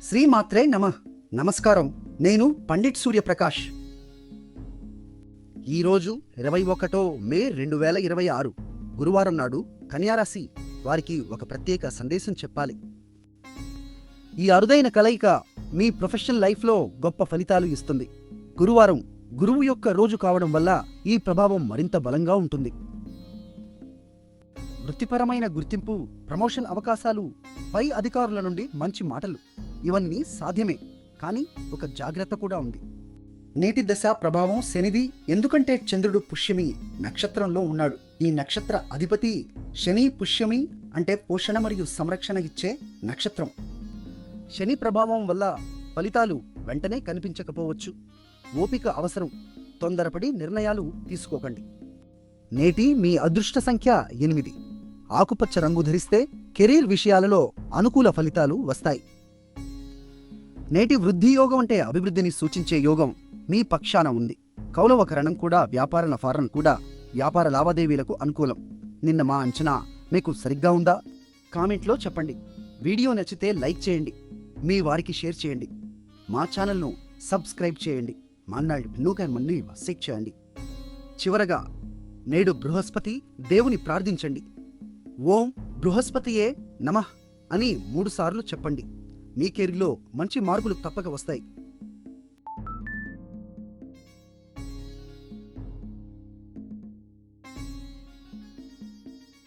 శ్రీమాత్రే నమః. నమస్కారం. నేను పండిట్ సూర్యప్రకాష్. ఈరోజు 21 మే 2026 గురువారం నాడు కన్యారాశి వారికి ఒక ప్రత్యేక సందేశం చెప్పాలి. ఈ అరుదైన కలయిక మీ ప్రొఫెషనల్ లైఫ్లో గొప్ప ఫలితాలు ఇస్తుంది. గురువారం గురువు యొక్క రోజు కావడం వల్ల ఈ ప్రభావం మరింత బలంగా ఉంటుంది. వృత్తిపరమైన గుర్తింపు, ప్రమోషన్ అవకాశాలు, పై అధికారుల నుండి మంచి మాటలు ఇవన్నీ సాధ్యమే. కానీ ఒక జాగ్రత్త కూడా ఉంది. నేటి దశ ప్రభావం శనిది. ఎందుకంటే చంద్రుడు పుష్యమి నక్షత్రంలో ఉన్నాడు. ఈ నక్షత్ర అధిపతి శని. పుష్యమి అంటే పోషణ మరియు సంరక్షణ ఇచ్చే నక్షత్రం. శని ప్రభావం వల్ల ఫలితాలు వెంటనే కనిపించకపోవచ్చు. ఓపిక అవసరం. తొందరపడి నిర్ణయాలు తీసుకోకండి. నేటి మీ అదృష్ట సంఖ్య 8. ఆకుపచ్చ రంగు ధరిస్తే కెరీర్ విషయాలలో అనుకూల ఫలితాలు వస్తాయి. నేటి వృద్ధి యోగం అంటే అభివృద్ధిని సూచించే యోగం మీ పక్షాన ఉంది. కౌలవకరణం కూడా, వ్యాపార నఫారం కూడా వ్యాపార లావాదేవీలకు అనుకూలం. నిన్న మా అంచనా మీకు సరిగ్గా ఉందా? కామెంట్లో చెప్పండి. వీడియో నచ్చితే లైక్ చేయండి, మీ వారికి షేర్ చేయండి, మా ఛానల్ను సబ్స్క్రైబ్ చేయండి, మన్ని సెక్ చేయండి. చివరగా నేడు బృహస్పతి దేవుని ప్రార్థించండి. ఓం బృహస్పతియే నమః అని 3 సార్లు చెప్పండి. మీ కెరీర్లో మంచి మార్పులు తప్పక వస్తాయి.